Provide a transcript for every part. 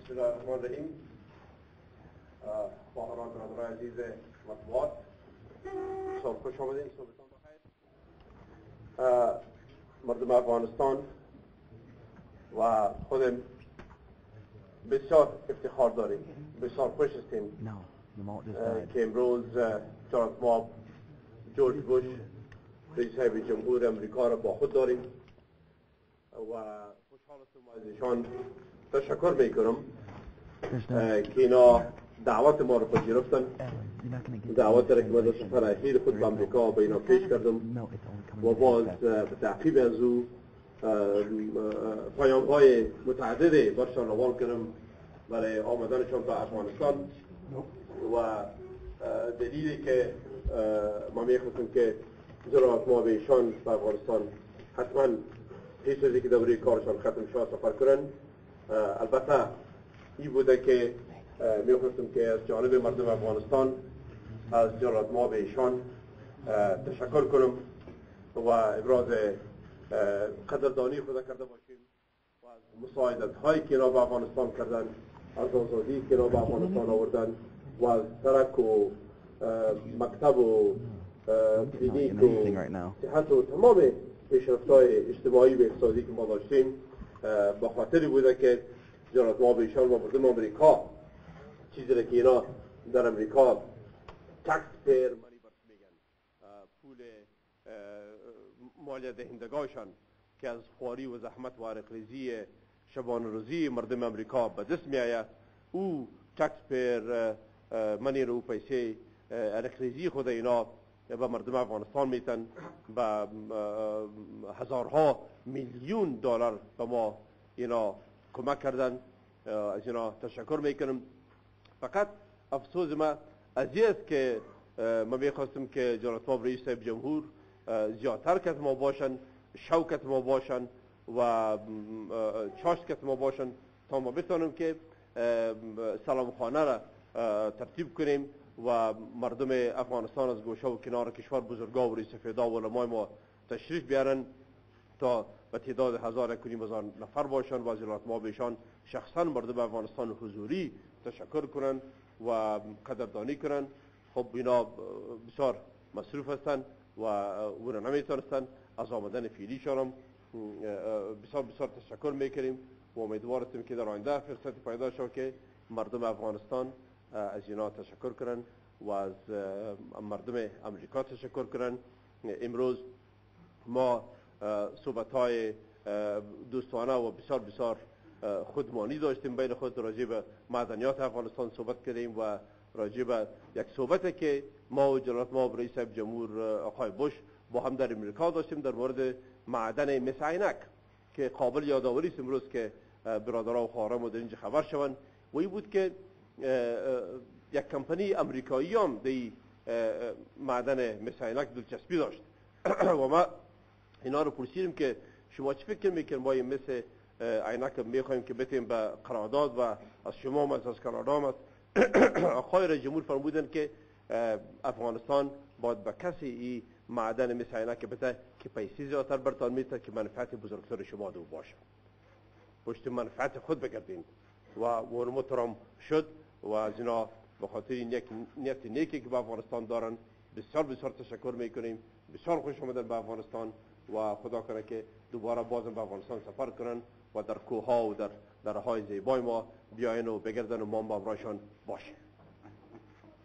بسم الله الرحمن الرحیم. با حضرات برادرای عزیز مطبوعات، صبح خوش آمدین، صبحتان بخیر. مردم افغانستان و خودم بسیار افتخار داریم، بسیار خوش هستیم که امروز جناب ما جورج بوش رئیس صاحب جمهور امریکا را با خود داریم و خوشحال هستم از ایشان تشکر میکنم که اینا دعوت ما رو پذیرفتن، دعوت را که من در سفر اخیر خود به امریکا به اینا پیش کردم و باز به تعقیب از او پیام‌های متعددی برشان روان کردم برای آمدنشان به افغانستان و دلیلی که ما میخواستم که جناب ما به ایشان به افغانستان حتما پیش از اینکه دوره کارشان ختم شد سفر کنن. البته این بوده که میخواستم که از جانب مردم افغانستان از جناب ما به ایشان تشکر کنم و ابراز قدردانی خود کرده باشیم و از مساعدت هایی که اینا به افغانستان کردن، از آزادی که اینا به افغانستان آوردن و از ترک و مکتب و کلینیک و صحت و تمام پیشرفت‌های اجتماعی و اقتصادی که ما داشتیم به خاطری بوده که جناب ما به ایشان و مردم امریکا چیزی را که اینا در امریکا تکس پیر مانی برس میگن، پول مالیه دهندگانشان که از خواری و زحمت و عرقریزی شبانه روزی مردم امریکا به دست میآید، او تکس پیر منی رو پیسه عرقریزی خود اینا به مردم افغانستان میتن، به هزارها میلیون دلار به ما اینا کمک کردن. از اینا تشکر میکنم. فقط افسوس ما از این است که ما میخواستم که جناب رئیس صاحب جمهور زیادتر کت ما باشن، شوکت ما باشن و چاشکت ما باشن تا ما بتونیم که سلام خانه را ترتیب کنیم و مردم افغانستان از گوشه و کنار کشور بزرگا و ریش سفیدا و علمای ما تشریف بیارن تا به تعداد 1,000 نفر باشن و از ما بهشان شخصا مردم افغانستان حضوری تشکر کنن و قدردانی کنن. خب اینا بسیار مصروف هستن و اونا نمیتونستن، از آمدن فعلیشان هم بسیار تشکر میکنیم و امیدوار هستیم که در آینده فرصتی پیدا شد که مردم افغانستان از اینا تشکر کنن و از مردم امریکا تشکر کنن. امروز ما صحبت‌های دوستانه و بسیار خودمانی داشتیم بین خود، راجع به معدنیات افغانستان صحبت کردیم و راجع به یک صحبتی که ما و جناب رئیس صاحب جمهور آقای بوش با هم در امریکا داشتیم در مورد معدن مس عینک که قابل یادآوری است امروز که برادرها و خواهران ما در اینجا خبر شوند. و این بود که یک کمپانی امریکایی هم در معدن مس عینک دلچسپی داشت و ما اینا رو پرسیدیم که شما چی فکر میکنید ما این مس عینک میخوایم که بتیم به قرارداد و از شما هم از کانادا هم آقای رئیس جمهور فرمودن که افغانستان باید به کسی این معدن مس عینک بده که پیسه زیادتر برتان میده که منفعت بزرگتر شما دو باشه، پشت منفعت خود بگردین و ورمترم شد و از اینا به خاطر این نیت نیکی که به افغانستان دارن بسیار تشکر میکنیم. بسیار خوش آمدن به افغانستان و خدا کنه که دوباره بازم به افغانستان سفر کنن و در کوهها و در درهای زیبای ما بیاین و بگردن و ما با برایشان باشیم.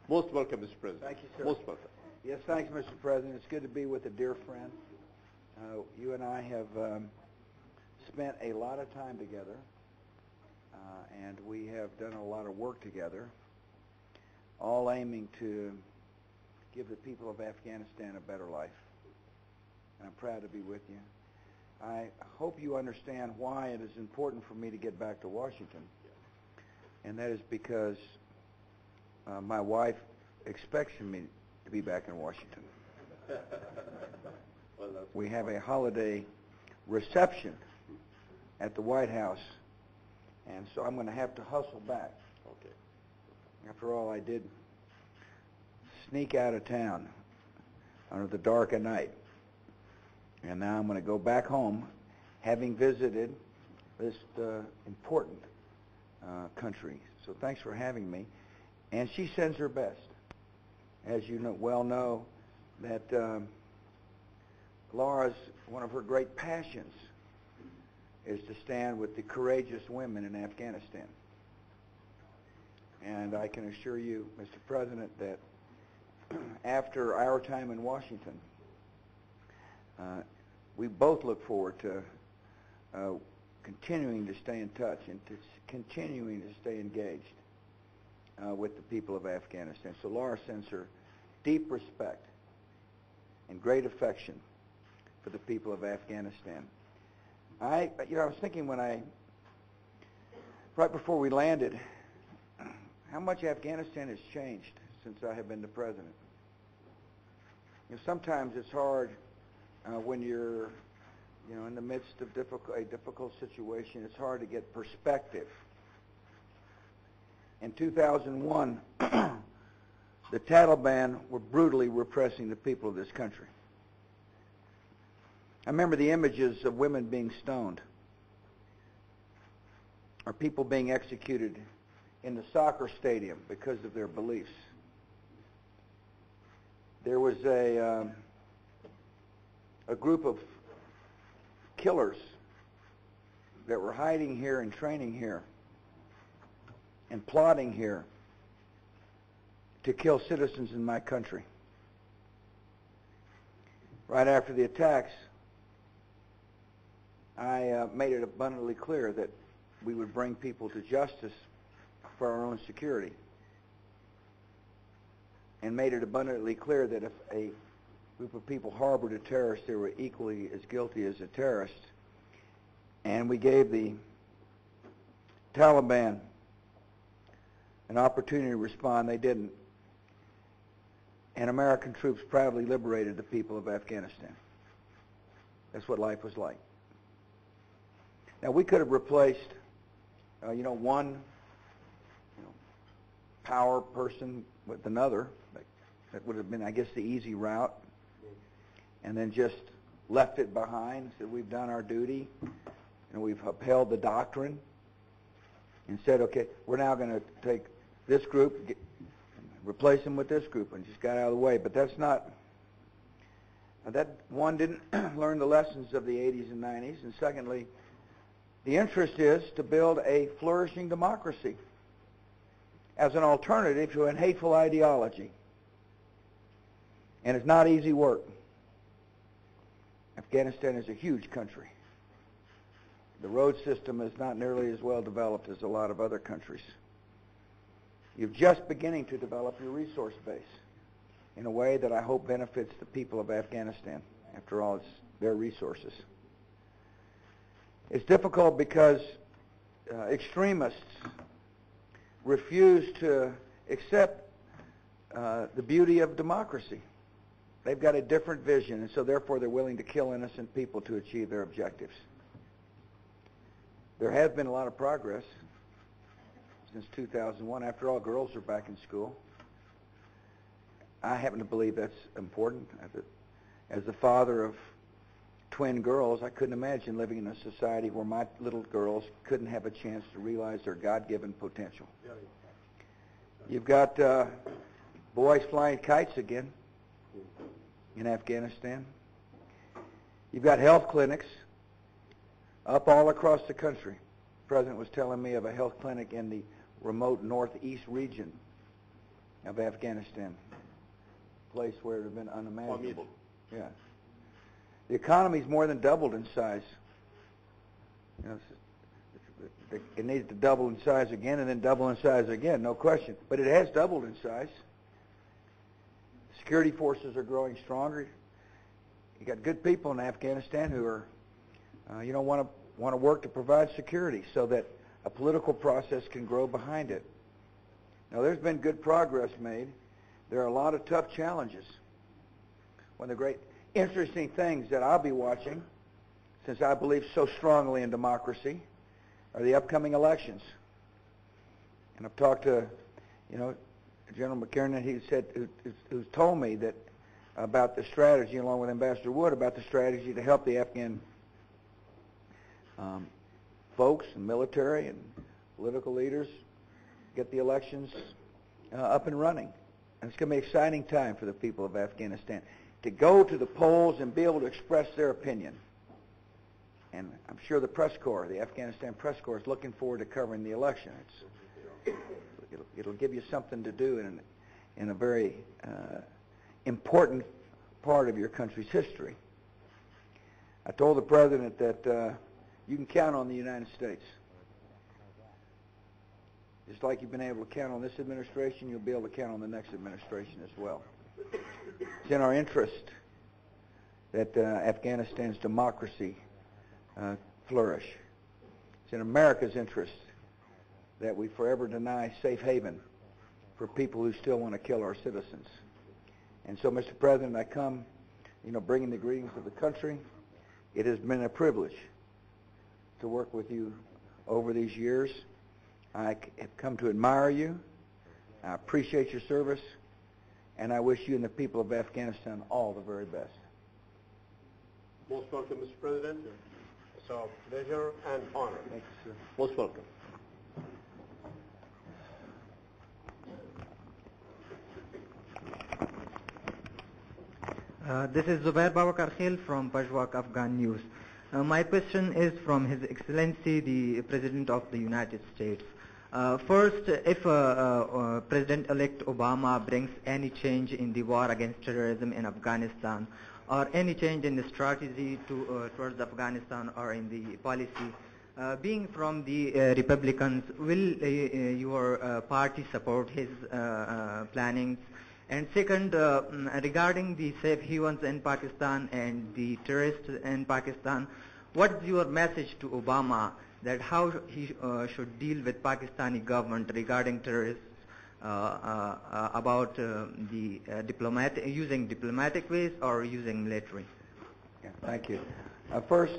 Most welcome, Mr. President. Thank you, sir. Most welcome. Yes, thanks, Mr. President. It's good to be with a dear friend. You and I have spent a lot of time together, and we have done a lot of work together, all aiming to give the people of Afghanistan a better life. And I'm proud to be with you. I hope you understand why it is important for me to get back to Washington, and that is because my wife expects me to be back in Washington. We have a holiday reception at the White House, and so I'm going to have to hustle back. Okay. After all, I did sneak out of town under the dark of night, and now I'm going to go back home, having visited this important country. So thanks for having me. And she sends her best. As you well know, that Laura's, one of her great passions is to stand with the courageous women in Afghanistan. And I can assure you, Mr. President, that after our time in Washington, we both look forward to continuing to stay in touch and to continuing to stay engaged with the people of Afghanistan. So Laura sends her deep respect and great affection for the people of Afghanistan. I was thinking right before we landed, how much Afghanistan has changed since I have been the president. Sometimes it's hard when you're, in the midst of a difficult situation. It's hard to get perspective. In 2001, the Taliban were brutally repressing the people of this country. I remember the images of women being stoned, or people being executed in the soccer stadium because of their beliefs. There was a group of killers that were hiding here and training here and plotting here to kill citizens in my country. Right after the attacks, I made it abundantly clear that we would bring people to justice for our own security, and made it abundantly clear that if a group of people harbored a terrorist, they were equally as guilty as a terrorist. And we gave the Taliban an opportunity to respond. They didn't. And American troops proudly liberated the people of Afghanistan. That's what life was like. Now, we could have replaced, one power person with another. That would have been, I guess, the easy route. And then just left it behind, said we've done our duty, and we've upheld the doctrine, and said, okay, we're now going to take this group, replace them with this group, and just got out of the way. But that's not, that one didn't learn the lessons of the 80s and 90s, and secondly, the interest is to build a flourishing democracy as an alternative to a hateful ideology. And it's not easy work. Afghanistan is a huge country. The road system is not nearly as well developed as a lot of other countries. You're just beginning to develop your resource base in a way that I hope benefits the people of Afghanistan. After all, it's their resources. It's difficult because extremists refuse to accept the beauty of democracy. They've got a different vision, and so therefore they're willing to kill innocent people to achieve their objectives. There has been a lot of progress since 2001. After all, girls are back in school. I happen to believe that's important. As the father of twin girls, I couldn't imagine living in a society where my little girls couldn't have a chance to realize their God-given potential. You've got boys flying kites again in Afghanistan. You've got health clinics up all across the country. The President was telling me of a health clinic in the remote northeast region of Afghanistan, a place where it had been unimaginable. Yeah. The economy's more than doubled in size. It needs to double in size again and then double in size again, no question. But it has doubled in size. Security forces are growing stronger. You got good people in Afghanistan who are, want to work to provide security so that a political process can grow behind it. Now, there's been good progress made. There are a lot of tough challenges. One of the great interesting things that I'll be watching, since I believe so strongly in democracy, are the upcoming elections. And I've talked to, General McKernan, who's told me that about the strategy, along with Ambassador Wood, about the strategy to help the Afghan folks and military and political leaders, get the elections up and running. And it's going to be an exciting time for the people of Afghanistan to go to the polls and be able to express their opinion. And I'm sure the press corps, the Afghanistan press corps, is looking forward to covering the election. It'll give you something to do in a very important part of your country's history. I told the President that you can count on the United States. Just like you've been able to count on this administration, you'll be able to count on the next administration as well. It's in our interest that Afghanistan's democracy flourish. It's in America's interest that we forever deny safe haven for people who still want to kill our citizens. And so, Mr. President, I come, bringing the greetings of the country. It has been a privilege to work with you over these years. I have come to admire you. I appreciate your service, and I wish you and the people of Afghanistan all the very best. Most welcome, Mr. President. It's our pleasure and honor. Thank you, sir. Most welcome. This is Zubair Babakar Khil from Peshawar, Afghan News. My question is from His Excellency, the President of the United States. First, if President-elect Obama brings any change in the war against terrorism in Afghanistan, or any change in the strategy towards Afghanistan or in the policy, being from the Republicans, will your party support his plannings? And second, regarding the safe havens in Pakistan and the terrorists in Pakistan, what's your message to Obama that how he should deal with Pakistani government regarding terrorists, about using diplomatic ways or using military? Yeah, thank you. First,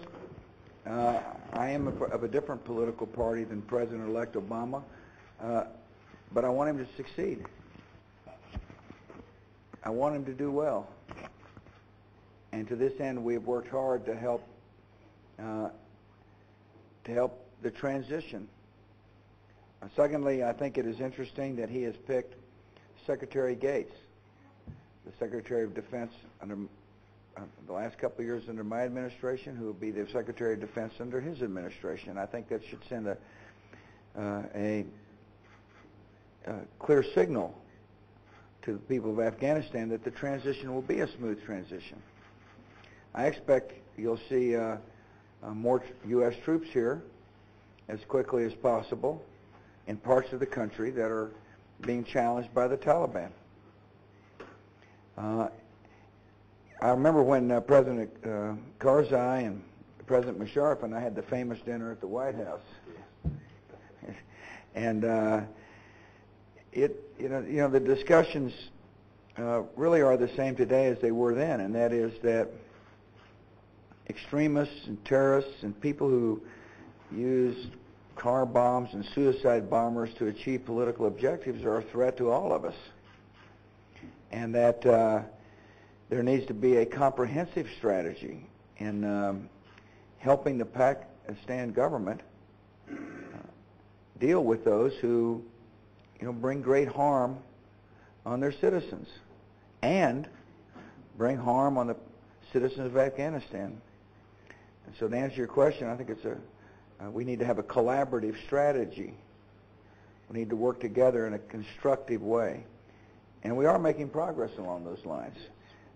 I am of a different political party than President-elect Obama, but I want him to succeed. I want him to do well. And to this end, we have worked hard to help the transition. Secondly, I think it is interesting that he has picked Secretary Gates, the Secretary of Defense under the last couple of years under my administration, who will be the Secretary of Defense under his administration. I think that should send a clear signal to the people of Afghanistan that the transition will be a smooth transition. I expect you'll see more U.S. troops here as quickly as possible in parts of the country that are being challenged by the Taliban. I remember when President Karzai and President Musharraf and I had the famous dinner at the White House. And the discussions really are the same today as they were then, and that is that extremists and terrorists and people who use car bombs and suicide bombers to achieve political objectives are a threat to all of us, and that there needs to be a comprehensive strategy in helping the Pakistan government deal with those who bring great harm on their citizens and bring harm on the citizens of Afghanistan. And so to answer your question, I think we need to have a collaborative strategy. We need to work together in a constructive way. And we are making progress along those lines.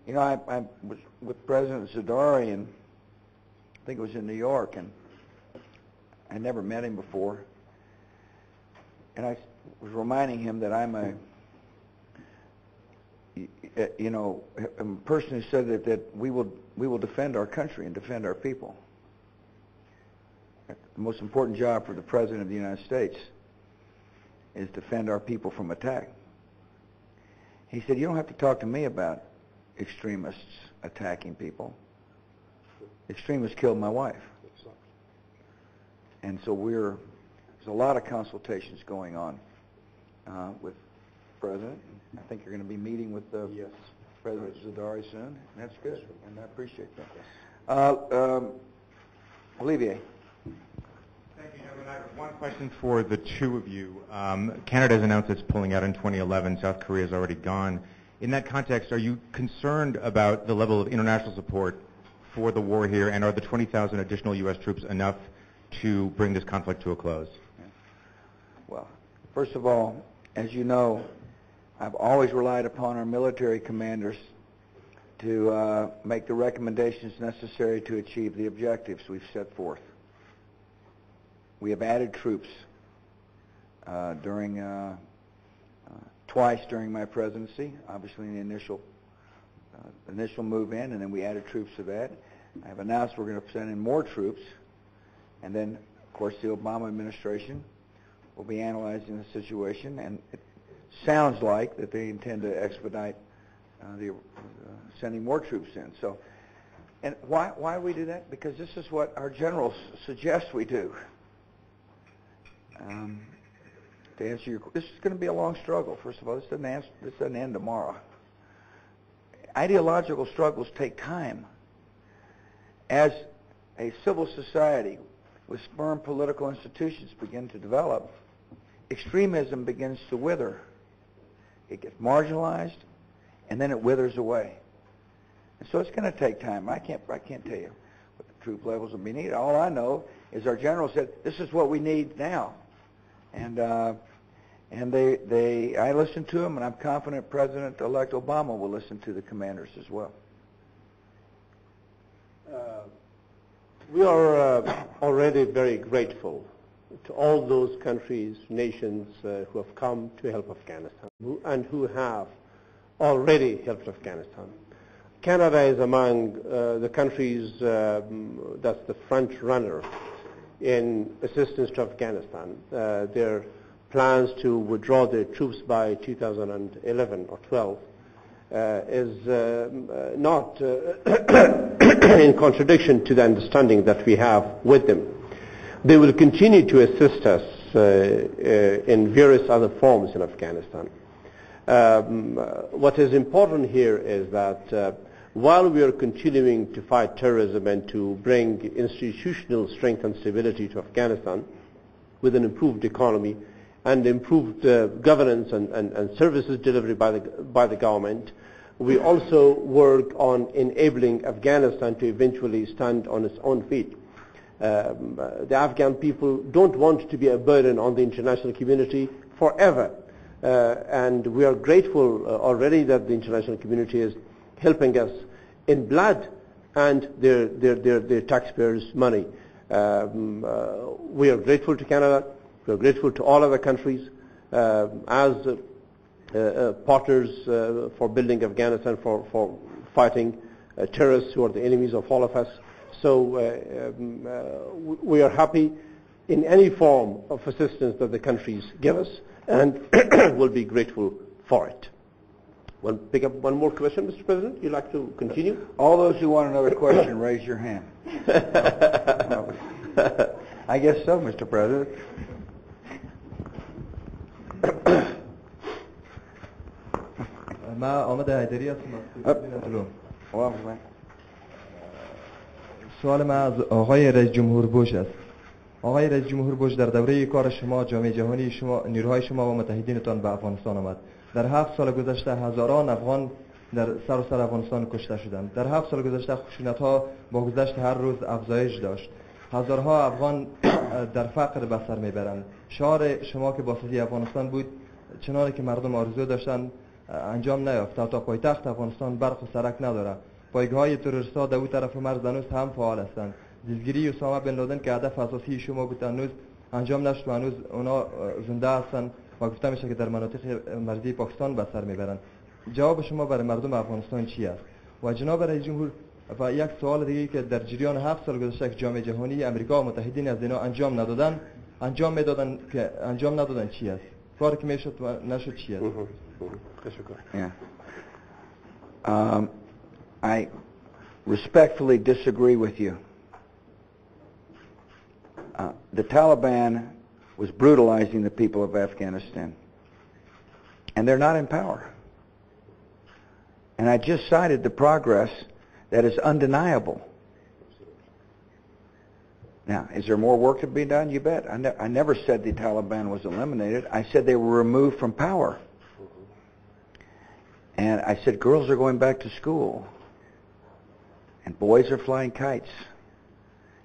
I was with President Zardari, and I think it was in New York, and I never met him before. And I was reminding him that I'm a person who said that we will defend our country and defend our people. The most important job for the President of the United States is defend our people from attack. He said, you don't have to talk to me about extremists attacking people. Extremists killed my wife. And so there's a lot of consultations going on with the President. I think you're going to be meeting with President Zardari soon. And that's good, and I appreciate that. Olivier. Thank you, Chairman. One question for the two of you. Canada has announced it's pulling out in 2011. South Korea is already gone. In that context, are you concerned about the level of international support for the war here, and are the 20,000 additional U.S. troops enough to bring this conflict to a close? Well, first of all, as you know, I've always relied upon our military commanders to make the recommendations necessary to achieve the objectives we've set forth. We have added troops twice during my presidency, obviously in the initial move in, and then we added troops to that. I've announced we're going to send in more troops, and then, of course, the Obama administration will be analyzing the situation, and it sounds like that they intend to expedite sending more troops in. So, and why do we do that? Because this is what our generals suggest we do. To answer your question, this is going to be a long struggle. First of all, this doesn't end tomorrow. Ideological struggles take time. As a civil society with firm political institutions begin to develop, extremism begins to wither. It gets marginalized, and then it withers away. And so it's going to take time. I can't tell you what the troop levels will be needed. All I know is our general said, this is what we need now. And I listened to them, and I'm confident President-elect Obama will listen to the commanders as well. We are already very grateful to all those countries, nations who have come to help Afghanistan and who have already helped Afghanistan. Canada is among the countries that's the front runner in assistance to Afghanistan. Their plans to withdraw their troops by 2011 or 12 is not in contradiction to the understanding that we have with them. They will continue to assist us in various other forms in Afghanistan. What is important here is that while we are continuing to fight terrorism and to bring institutional strength and stability to Afghanistan with an improved economy and improved governance and services delivered by the government, we also work on enabling Afghanistan to eventually stand on its own feet. The Afghan people don't want to be a burden on the international community forever. And we are grateful already that the international community is helping us in blood and their taxpayers' money. We are grateful to Canada. We are grateful to all other countries as partners for building Afghanistan, for fighting terrorists who are the enemies of all of us. So we are happy in any form of assistance that the countries give us, and will be grateful for it. We'll pick up one more question, Mr. President. You'd like to continue? All those who want another question, raise your hand. I guess so, Mr. President. سوال من از آقای رئیس جمهور بوش است. آقای رئیس جمهور بوش، در دوره کار شما جامعه جهانی نیروهای شما و متحدینتان به افغانستان آمد. در 7 سال گذشته هزاران افغان در سراسر افغانستان کشته شدند. در 7 سال گذشته خشونت‌ها با گذشت هر روز افزایش داشت. هزارها افغان در فقر به سر میبرند. شعار شما که بازسازی افغانستان بود، چنانه که مردم آرزو داشتند انجام نیافت. تا پایتخت افغانستان برق و سرک نداره. پایگاه‌های تروریست‌ها در اون طرف مرز هنوز هم فعال هستند. دستگیری اسامه بن لادن که هدف اساسی شما بود هنوز انجام نشد و هنوز اونا زنده هستند و گفته میشه که در مناطق مرزی پاکستان به سر میبرند. جواب شما برای مردم افغانستان چی است؟ و جناب رئیس جمهور، و یک سوال دیگه که در جریان 7 سال گذشته که جامعه جهانی امریکا و متحدین از اینا انجام ندادن چی است؟ کاری که میشد و نشد چی است؟ I respectfully disagree with you. The Taliban was brutalizing the people of Afghanistan, and they're not in power. And I just cited the progress that is undeniable. Now, is there more work to be done? You bet. I never said the Taliban was eliminated. I said they were removed from power. And I said girls are going back to school. And boys are flying kites.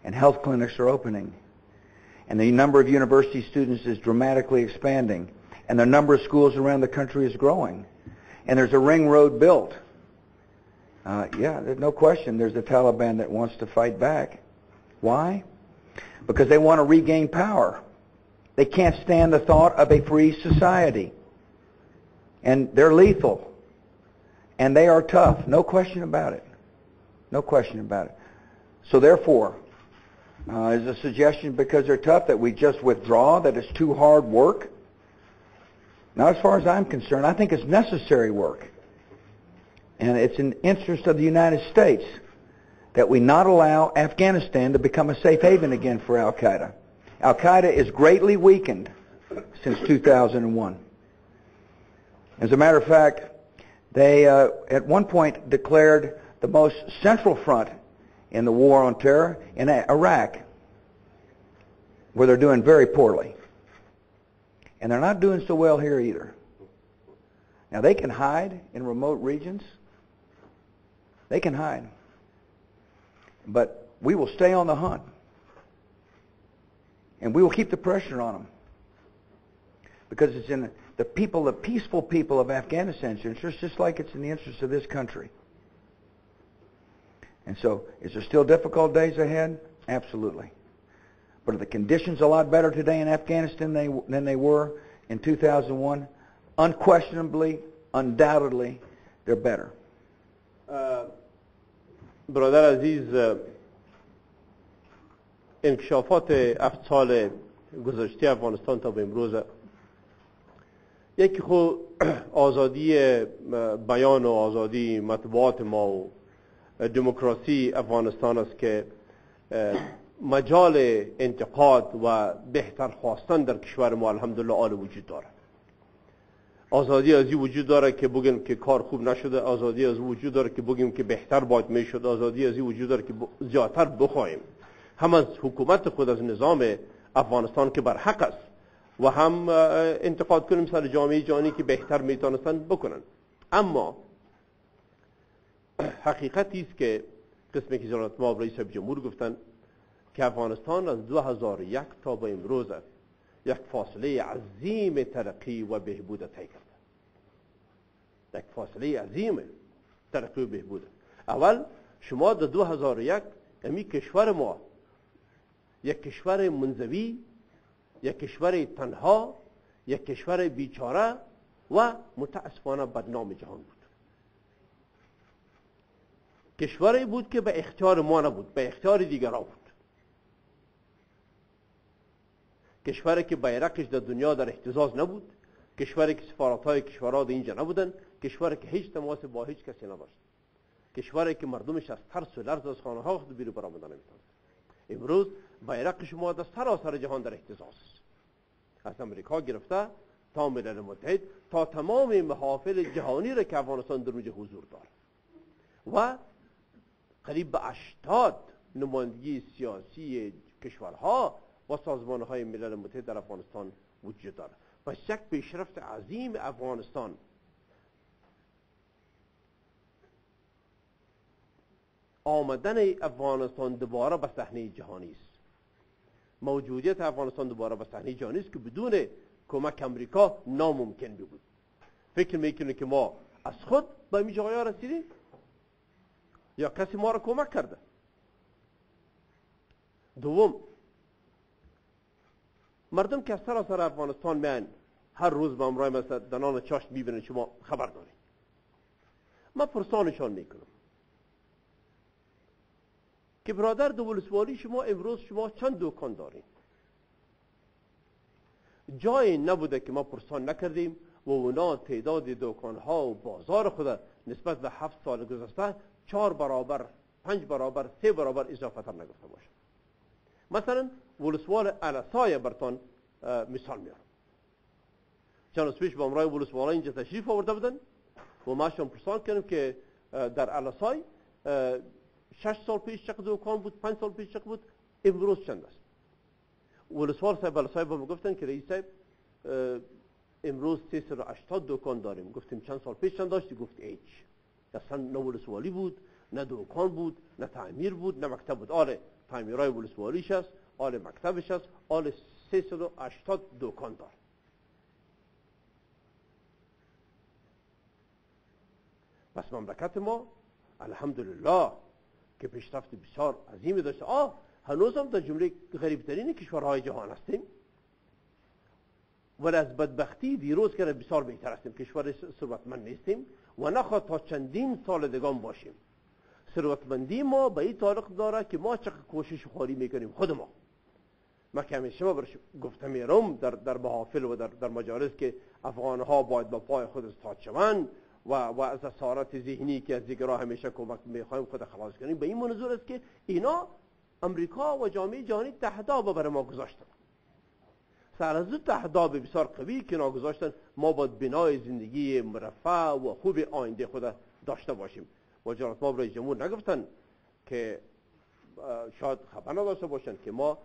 And health clinics are opening. And the number of university students is dramatically expanding. And the number of schools around the country is growing. And there's a ring road built. Yeah, there's no question there's the Taliban that wants to fight back. Why? Because they want to regain power. They can't stand the thought of a free society. And they're lethal. And they are tough. No question about it. No question about it. So therefore, is a suggestion because they're tough that we just withdraw, that it's too hard work? Now, as far as I'm concerned, I think it's necessary work. And it's in the interest of the United States that we not allow Afghanistan to become a safe haven again for Al-Qaeda. Al-Qaeda is greatly weakened since 2001. As a matter of fact, they at one point declared the most central front in the war on terror in Iraq, where they're doing very poorly. And they're not doing so well here either. Now, they can hide in remote regions. They can hide. But we will stay on the hunt. And we will keep the pressure on them. Because it's in the people, the peaceful people of Afghanistan's interest, just like it's in the interest of this country. And so, is there still difficult days ahead? Absolutely. But are the conditions a lot better today in Afghanistan than they were in 2001? Unquestionably, undoubtedly, they're better. برادر عزیز، انکشافات 7 سال گذشته افغانستان تا به امروز، یکی خود آزادی بیان و آزادی مطبوعات ما و دموکراسی افغانستان است که مجال انتقاد و بهتر خواستن در کشور ما الحمدلله آل وجود داره. آزادی از این وجود داره که بگیم که کار خوب نشده، آزادی از وجود داره که بگیم که بهتر باید میشد، آزادی از این وجود داره که زیادتر بخوایم، هم از حکومت خود، از نظام افغانستان که بر حق است، و هم انتقاد کنیم سر جامعه جهانی که بهتر میتونستن بکنن. اما حقیقتی است که قسمی که جناب ما رئیس جمهور گفتن که افغانستان از 2001 تا به امروز یک فاصله عظیم ترقی و بهبود طی کرده. یک فاصله عظیم ترقی و بهبود. اول شما در 2001 امی کشور ما یک کشور منزوی، یک کشور تنها، یک کشور بیچاره و متاسفانه بدنام جهان بود. کشوری بود که به اختیار ما نبود، به اختیار دیگران بود. کشوری که بیرقش در دنیا در اهتزاز نبود، کشوری که سفارت‌های کشورها در اینجا نبودن، کشوری که هیچ تماس با هیچ کسی نداشت، کشوری که مردمش از ترس و لرز از خانه‌ها خود بیرون برآمدن نمی‌تونست. امروز بیرق شما در سراسر جهان در اهتزاز، از امریکا گرفته تا ملل متحد تا تمام محافل جهانی را که افغانستان در اونجا حضور داره و قریب به 80 نمایندگی سیاسی کشورها و سازمان‌های ملل متحد در افغانستان وجود داره. پس یک پیشرفت عظیم افغانستان آمدن افغانستان دوباره به صحنه جهانی است. موجودیت افغانستان دوباره به صحنه جهانی است که بدون کمک امریکا ناممکن بود. فکر میکنه که ما از خود به این جاها رسیدیم یا کسی ما را کمک کرده؟ دوم، مردم که از سراسر افغانستان میان هر روز به امرای مثلا دنان چاشت میبینن، شما خبر دارید. من پرسانشان میکنم که برادر در ولسوالی شما امروز شما چند دکان دارید؟ جایی نبوده که ما پرسان نکردیم و اونا تعداد دکانها و بازار خود نسبت به 7 سال گذشته 4 برابر، 5 برابر، 3 برابر اضافه تر نگفته باشه. مثلا ولسوال علسای برتان مثال میارم. چند روز پیش با امرای ولسوالا اینجا تشریف آورده بودن و ما شما پرسان کردیم که در علسای 6 سال پیش چقدر دکان بود، 5 سال پیش چقدر بود، امروز چند است؟ ولسوال صاحب بالا صاحب هم گفتن که رئیس صاحب امروز 380 دکان داریم. گفتیم چند سال پیش چند داشتی؟ گفت هیچ. اصلا نه ولسوالی بود، نه دکان بود، نه تعمیر بود، نه مکتب بود. آره تعمیرهای ولسوالیش است، آره مکتبش است، آره 380 دکان دار. پس مملکت ما الحمدلله که پیشرفت بسیار عظیمی داشته. هنوز هم در جمله غریبترین کشورهای جهان هستیم، ولی از بدبختی دیروز که بسیار بهتر هستیم. کشور ثروتمند نیستیم و نخواهد تا چندین سال دگان باشیم. ثروتمندی ما به این تعلق داره که ما چقدر کوشش خواری میکنیم خود ما. من که همیشه ما برش گفته میرم در محافل و در مجالس که افغانها باید با پای خود استاد شوند و از اسارت ذهنی که از دیگرها همیشه کمک میخوایم خود خلاص کنیم. به این منظور است که اینا امریکا و جامعه جهانی تهداب برای ما گذاشتن. سر از تهداب بسیار قوی که ناگذاشتن ما باید بنای زندگی مرفه و خوب آینده خود داشته باشیم. و جناب ما رئیس جمهور نگفتن که شاید خبر نداشته باشن که ما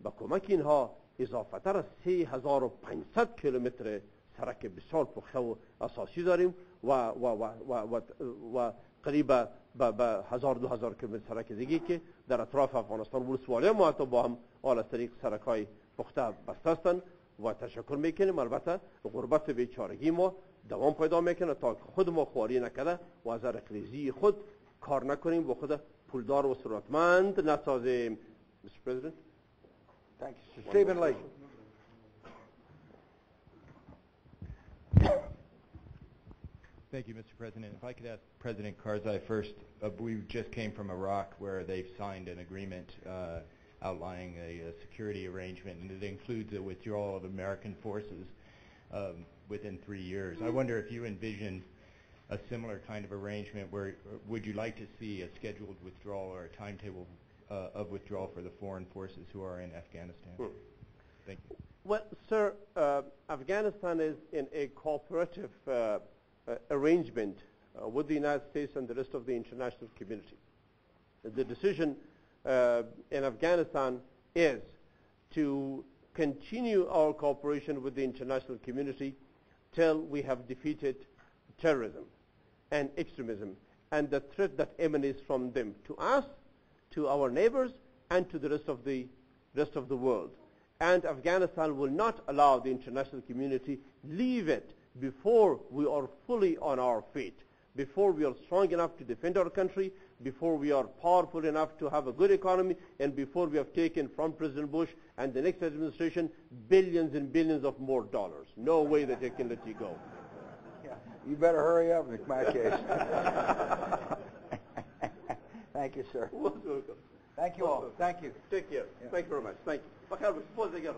با کمک اینها اضافه تر از 3500 کیلومتر سرک بسیار پخته و اساسی داریم و قریب به 1000-2000 کیلومتر سرک دیگه که در اطراف افغانستان ولسوالی ما حتی با هم از طریق سرک‌های پخته بسته هستند و تشکر میکنیم. البته غربت بیچارگی ما دوام پیدا میکنه تا خود ما خواری نکده و از رقریزی خود کار نکنیم و خود پولدار و ثروتمند نسازیم. Mr. President. Thank you. Stephen Lee. Thank you, Mr. President. If I could ask President Karzai first, we just came from Iraq where they've signed an agreement outlining a security arrangement, and it includes a withdrawal of American forces within 3 years. I wonder if you envision a similar kind of arrangement where would you like to see a scheduled withdrawal or a timetable of withdrawal for the foreign forces who are in Afghanistan? Thank you. Well, sir, Afghanistan is in a cooperative arrangement with the United States and the rest of the international community. The decision in Afghanistan is to continue our cooperation with the international community till we have defeated terrorism and extremism and the threat that emanates from them to us, to our neighbors, and to the rest of the world. And Afghanistan will not allow the international community leave it before we are fully on our feet, before we are strong enough to defend our country, before we are powerful enough to have a good economy, and before we have taken from President Bush and the next administration billions and billions of more dollars. No way that they can let you go. Yeah. You better hurry up, in my case. Thank you, sir. Welcome. Thank you all. Thank you. Take care. Yeah. Thank you very much. Thank you. Thank you.